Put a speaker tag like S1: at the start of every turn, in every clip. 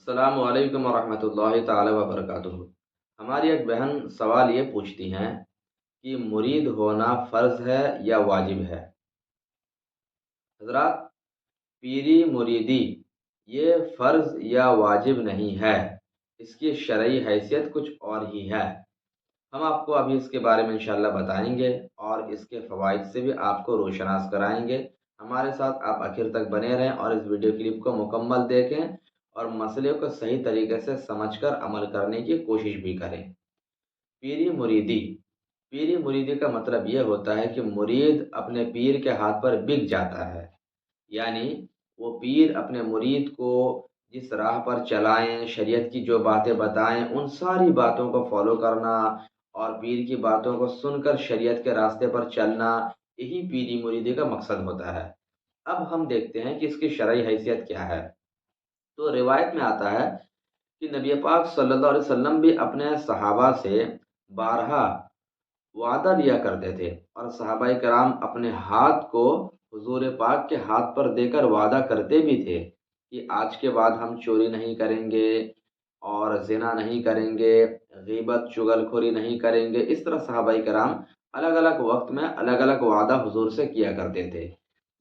S1: السلام علیکم ورحمۃ اللہ تعالی وبرکاتہ۔ ہماری ایک بہن سوال یہ پوچھتی ہیں کہ مرید ہونا فرض ہے یا واجب ہے؟ حضرات، پیری مریدی یہ فرض یا واجب نہیں ہے، اس کی شرعی حیثیت کچھ اور ہی ہے۔ ہم آپ کو ابھی اس کے بارے میں انشاءاللہ بتائیں گے اور اس کے فوائد سے بھی آپ کو روشناس کرائیں گے۔ ہمارے ساتھ آپ آخر تک بنے رہیں اور اس ویڈیو کلپ کو مکمل دیکھیں اور مسئلے کو صحیح طریقے سے سمجھ کر عمل کرنے کی کوشش بھی کریں۔ پیری مریدی کا مطلب یہ ہوتا ہے کہ مرید اپنے پیر کے ہاتھ پر بک جاتا ہے، یعنی وہ پیر اپنے مرید کو جس راہ پر چلائیں، شریعت کی جو باتیں بتائیں، ان ساری باتوں کو فالو کرنا اور پیر کی باتوں کو سن کر شریعت کے راستے پر چلنا، یہی پیری مریدی کا مقصد ہوتا ہے۔ اب ہم دیکھتے ہیں کہ اس کی شرعی حیثیت کیا ہے۔ تو روایت میں آتا ہے کہ نبی پاک صلی اللہ علیہ وسلم بھی اپنے صحابہ سے بارہا وعدہ لیا کرتے تھے، اور صحابہ کرام اپنے ہاتھ کو حضور پاک کے ہاتھ پر دے کر وعدہ کرتے بھی تھے کہ آج کے بعد ہم چوری نہیں کریں گے اور زنا نہیں کریں گے، غیبت چغل خوری نہیں کریں گے۔ اس طرح صحابہ کرام الگ الگ وقت میں الگ الگ وعدہ حضور سے کیا کرتے تھے۔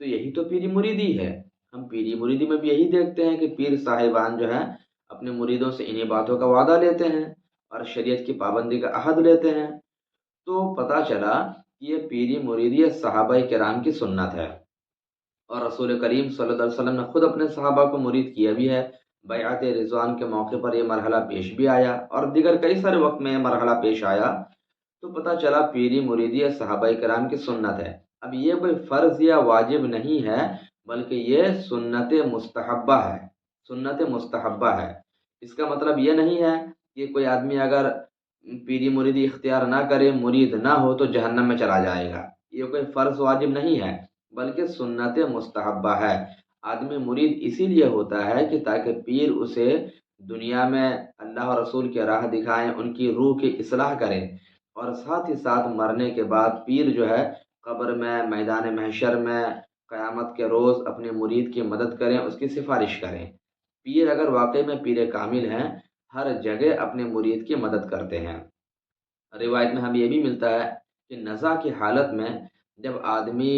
S1: تو یہی تو پیری مریدی ہے۔ ہم پیری مریدی میں بھی یہی دیکھتے ہیں کہ پیر صاحبان جو ہیں اپنے مریدوں سے انہی باتوں کا وعدہ لیتے ہیں اور شریعت کی پابندی کا عہد لیتے ہیں۔ تو پتہ چلا کہ یہ پیری مریدی صحابہ کرام کی سنت ہے، اور رسول کریم صلی اللہ علیہ وسلم نے خود اپنے صحابہ کو مرید کیا بھی ہے۔ بیعت رضوان کے موقع پر یہ مرحلہ پیش بھی آیا اور دیگر کئی سارے وقت میں یہ مرحلہ پیش آیا۔ تو پتہ چلا پیری مریدی صحابہ کرام کی سنت ہے۔ اب یہ کوئی فرض یا واجب نہیں ہے، بلکہ یہ سنت مستحبہ ہے۔ سنت مستحبہ ہے، اس کا مطلب یہ نہیں ہے کہ کوئی آدمی اگر پیری مریدی اختیار نہ کرے، مرید نہ ہو، تو جہنم میں چلا جائے گا۔ یہ کوئی فرض واجب نہیں ہے، بلکہ سنت مستحبہ ہے۔ آدمی مرید اسی لیے ہوتا ہے کہ تاکہ پیر اسے دنیا میں اللہ اور رسول کی راہ دکھائیں، ان کی روح کی اصلاح کریں، اور ساتھ ہی ساتھ مرنے کے بعد پیر جو ہے قبر میں، میدان محشر میں، قیامت کے روز اپنے مرید کی مدد کریں، اس کی سفارش کریں۔ پیر اگر واقعی میں پیر کامل ہیں، ہر جگہ اپنے مرید کی مدد کرتے ہیں۔ روایت میں ہمیں یہ بھی ملتا ہے کہ نزع کی حالت میں جب آدمی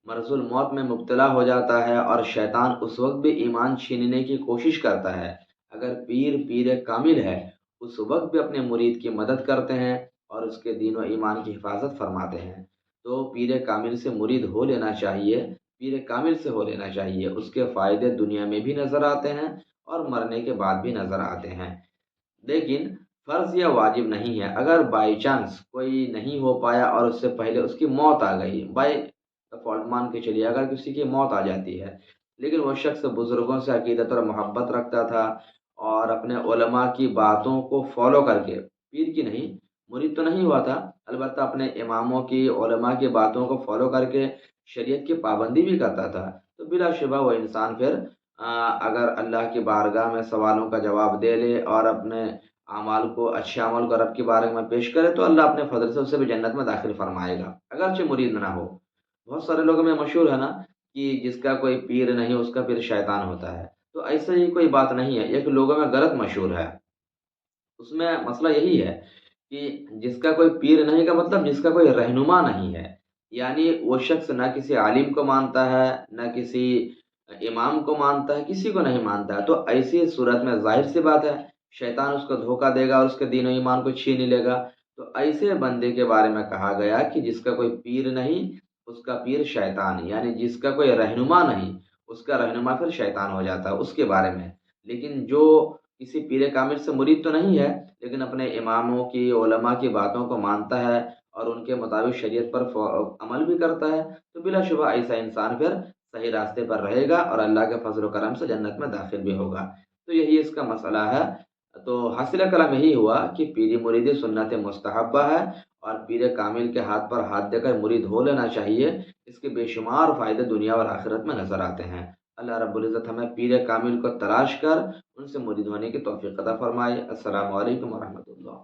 S1: مرض الموت میں مبتلا ہو جاتا ہے اور شیطان اس وقت بھی ایمان چھیننے کی کوشش کرتا ہے، اگر پیر کامل ہے، اس وقت بھی اپنے مرید کی مدد کرتے ہیں اور اس کے دین و ایمان کی حفاظت فرماتے ہیں۔ تو پیر کامل سے مرید ہو لینا چاہیے، پیر کامل سے ہو لینا چاہیے۔ اس کے فائدے دنیا میں بھی نظر آتے ہیں اور مرنے کے بعد بھی نظر آتے ہیں، لیکن فرض یا واجب نہیں ہے۔ اگر بائی چانس کوئی نہیں ہو پایا اور اس سے پہلے اس کی موت آ گئی، بائی فالٹ مان کے چلیے، اگر کسی کی موت آ جاتی ہے لیکن وہ شخص بزرگوں سے عقیدت اور محبت رکھتا تھا اور اپنے علماء کی باتوں کو فالو کر کے، پیر کی نہیں، مرید تو نہیں ہوا تھا، البتہ اپنے اماموں کی، علماء کی باتوں کو فالو کر کے شریعت کی پابندی بھی کرتا تھا، تو بلا شبہ وہ انسان پھر اگر اللہ کی بارگاہ میں سوالوں کا جواب دے لے اور اپنے اعمال کو، اچھے اعمال کو رب کی بارگاہ میں پیش کرے، تو اللہ اپنے فضل سے اسے بھی جنت میں داخل فرمائے گا، اگرچہ مرید نہ ہو۔ بہت سارے لوگوں میں مشہور ہے نا کہ جس کا کوئی پیر نہیں اس کا پیر شیطان ہوتا ہے، تو ایسا ہی کوئی بات نہیں ہے، ایک لوگوں میں غلط مشہور ہے۔ اس میں مسئلہ یہی ہے کہ جس کا کوئی پیر نہیں کا مطلب جس کا کوئی رہنما نہیں ہے، یعنی وہ شخص نہ کسی عالم کو مانتا ہے، نہ کسی امام کو مانتا ہے، کسی کو نہیں مانتا ہے، تو ایسی صورت میں ظاہر سی بات ہے شیطان اس کو دھوکہ دے گا اور اس کے دین و ایمان کو چھین لے گا۔ تو ایسے بندے کے بارے میں کہا گیا کہ جس کا کوئی پیر نہیں، اس کا پیر شیطان، یعنی جس کا کوئی رہنما نہیں، اس کا رہنما پھر شیطان ہو جاتا ہے، اس کے بارے میں۔ لیکن جو کسی پیر کامل سے مرید تو نہیں ہے، لیکن اپنے اماموں کی، علماء کی باتوں کو مانتا ہے اور ان کے مطابق شریعت پر عمل بھی کرتا ہے، تو بلا شبہ ایسا انسان پھر صحیح راستے پر رہے گا اور اللہ کے فضل و کرم سے جنت میں داخل بھی ہوگا۔ تو یہی اس کا مسئلہ ہے۔ تو حاصل کلام یہی ہوا کہ پیری مریدی سنت مستحبہ ہے اور پیر کامل کے ہاتھ پر ہاتھ دے کر مرید ہو لینا چاہیے۔ اس کے بے شمار فائدے دنیا اور آخرت میں نظر آتے ہیں۔ اللہ رب العزت ہمیں پیر کامل کو تلاش کر ان سے مرید ہونے کی توفیق عطا فرمائے۔ السلام علیکم ورحمۃ اللہ۔